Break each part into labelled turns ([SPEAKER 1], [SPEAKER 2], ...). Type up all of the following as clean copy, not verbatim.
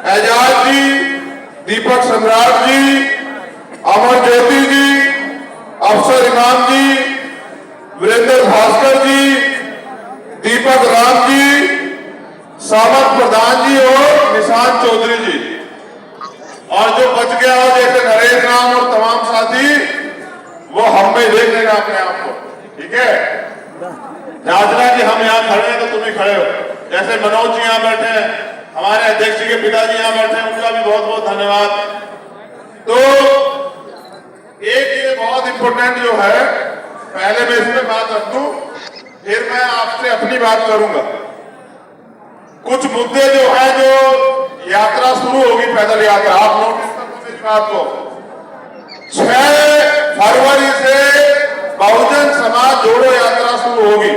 [SPEAKER 1] एजाज जी, दीपक सम्राट जी, अमर ज्योति जी, अफसर इमाम जी, वीरेंद्र भास्कर जी, दीपक राम जी, सामंत प्रधान जी और निशान चौधरी जी। और जो बच गया हो जैसे नरेश राम और तमाम साथी, वो हम में देख लेना अपने आप को, ठीक है। जांचना कि हम यहाँ खड़े हैं तो तुम ही खड़े हो। जैसे मनोज जी यहाँ बैठे हैं, हमारे अध्यक्ष जी के पिताजी यहाँ बैठे हैं, उनका भी बहुत बहुत धन्यवाद। तो एक ये बहुत इंपॉर्टेंट जो है, पहले मैं इस पे बात रख दूं, फिर मैं आपसे अपनी बात करूंगा। कुछ मुद्दे जो है, जो यात्रा शुरू होगी, पैदल यात्रा, आप नोटिस करो इस बात को। 6 फरवरी से बहुजन समाज जोड़ो यात्रा शुरू होगी।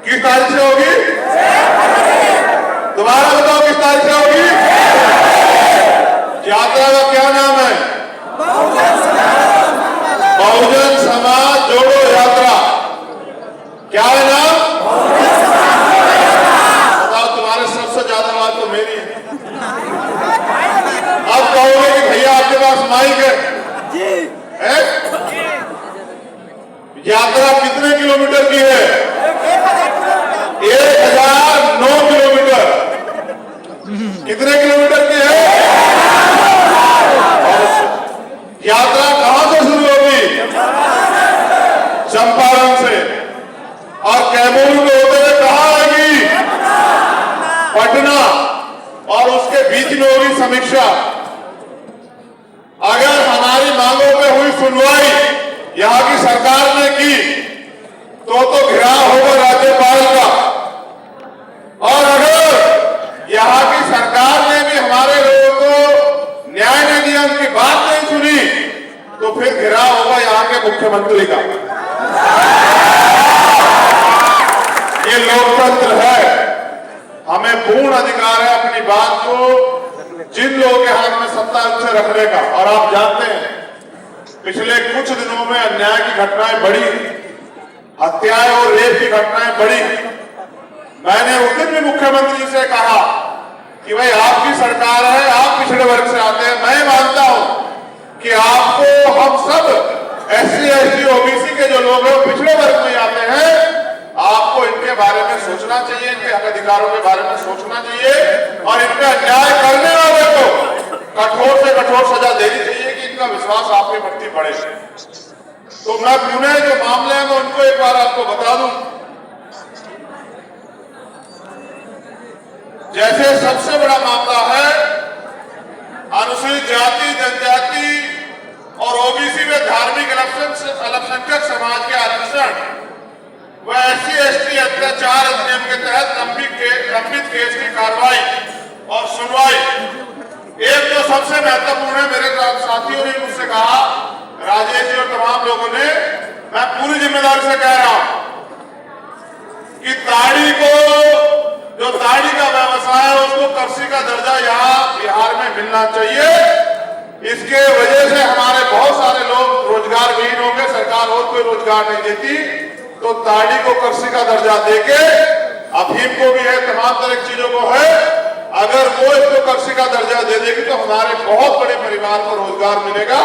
[SPEAKER 1] किस तारीख से होगी? दोबारा बताओ, किस तारीख से होगी? यात्रा का क्या नाम है? बहुजन समाज जोड़ो यात्रा। क्या है नाम? बताओ, तुम्हारे सबसे ज्यादा बात तो मेरी है। अब कहोगे कि भैया आपके पास माइक है? यात्रा कितने किलोमीटर की है? 1009 किलोमीटर। कितने किलोमीटर की है? यात्रा कहां से शुरू होगी? चंपारण से। और कैमूर में होते हुए कहां आएगी? पटना। और उसके बीच में होगी समीक्षा। अगर हमारी मांगों पे हुई सुनवाई यहाँ की सरकार ने की तो घिराव होगा राज्यपाल का। और अगर यहाँ की सरकार ने भी हमारे लोगों को न्याय नहीं दिया, उनकी बात नहीं सुनी, तो फिर घिराव होगा यहाँ के मुख्यमंत्री का। ये लोकतंत्र है, हमें पूर्ण अधिकार है अपनी बात को जिन लोगों के हाथ में सत्ता उसे रखने का। और आप जानते हैं, पिछले कुछ दिनों में अन्याय की घटनाएं बढ़ी, हत्याएं और रेप की घटनाएं बढ़ी। मैंने उस दिन भी मुख्यमंत्री से कहा कि भाई आपकी सरकार है, आप पिछड़े वर्ग से आते हैं, मैं मानता हूं कि आपको हम सब SC ST OBC के जो लोग हैं पिछड़े वर्ग में आते हैं, आपको इनके बारे में सोचना चाहिए, इनके हक अधिकारों के बारे में सोचना चाहिए और इनका अन्याय करने वाले को कठोर से कठोर सजा देनी चाहिए कि इनका विश्वास आपके प्रति बढ़े। तो मैं पुणे जो मामले हैं मैं उनको एक बार आपको बता दूं। जैसे सबसे बड़ा मामला है अनुसूचित जाति जनजाति और OBC में धार्मिक अल्पसंख्यक समाज के आरक्षण व SC ST अत्याचार अधिनियम के तहत लंबित केस की कार्रवाई और सुनवाई। एक जो सबसे महत्वपूर्ण है, मेरे साथियों ने मुझसे कहा, राजेश जी और तमाम लोगों ने, मैं पूरी जिम्मेदारी से कह रहा हूं कि जो ताड़ी का व्यवसाय है उसको कृषि का दर्जा यहाँ बिहार में मिलना चाहिए। इसके वजह से हमारे बहुत सारे लोग रोजगार विहीन होंगे, सरकार और कोई रोजगार नहीं देती। तो ताड़ी को कृषि का दर्जा देके, अफीम को भी है, तमाम तरह की चीजों को है, अगर वो इसको कृषि का दर्जा दे देगी तो हमारे बहुत बड़े परिवार को रोजगार मिलेगा,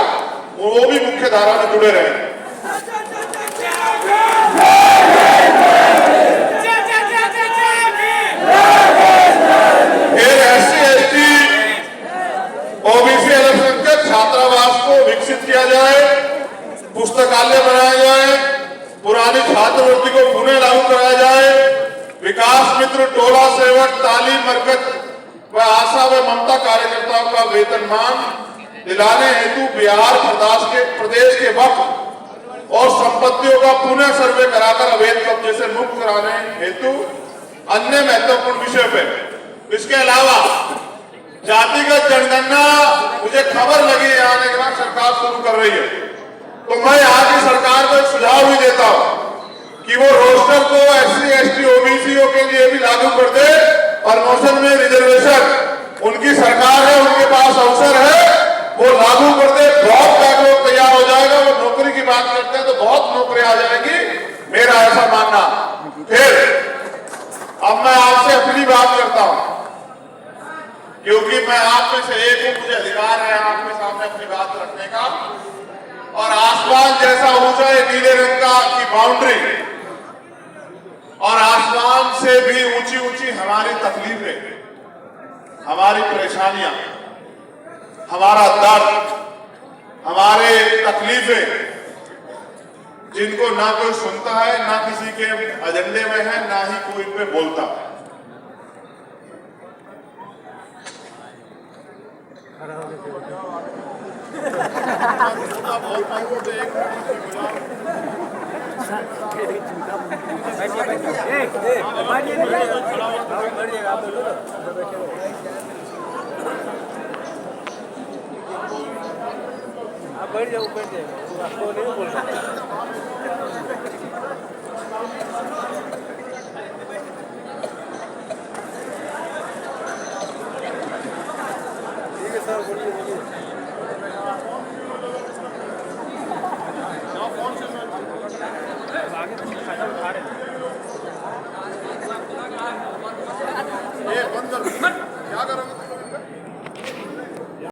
[SPEAKER 1] वो भी मुख्य धारा में जुड़े रहेंगे। फिर SC ST OBC अल्पसंख्यक छात्रावास को विकसित किया जाए, पुस्तकालय बनाया जाए, पुरानी छात्रवृत्ति को पुनः लागू कराया जाए, विकास मित्र टोला सेवक तालीम मरकज व आशा व ममता कार्यकर्ताओं का वेतनमान दिलाने हेतु बिहार प्रदेश के वक्फ और संपत्तियों का पुनः सर्वे कराकर अवैध कब्जे से मुक्त कराने हेतु अन्य महत्वपूर्ण विषय पे। इसके अलावा जातिगत जनगणना, मुझे खबर लगी यहाँ के बाद सरकार शुरू कर रही है, तो मैं यहाँ की सरकार को एक सुझाव भी देता हूँ कि वो रोस्टर को SC ST OBC के लिए भी लागू कर दे। प्रमोशन में रिजर्वेशन उनकी सरकार है, उनके पास अवसर है, वो लागू कर दे, बहुत बैकलॉग तैयार हो जाएगा। वो नौकरी की बात करते हैं तो बहुत नौकरी आ जाएगी, मेरा ऐसा मानना। फिर अब मैं आपसे अपनी बात करता हूं क्योंकि मैं आप में से एक हूं, मुझे अधिकार है आपके सामने अपनी बात रखने का। और आसमान जैसा ऊंचा नीले रंग का की बाउंड्री और आसमान से भी ऊंची ऊंची हमारी तकलीफें, हमारी परेशानियां, हमारा दर्द, हमारे तकलीफें, जिनको ना कोई सुनता है, ना किसी के एजेंडे में है, ना ही कोई पे बोलता है।
[SPEAKER 2] आप बैठ जाओ, आपको नहीं बोल सकते। ठीक है सर, बोलिए बोलिए। आगे खाना उठा रहे
[SPEAKER 1] ये बंद कर, क्या करोगे?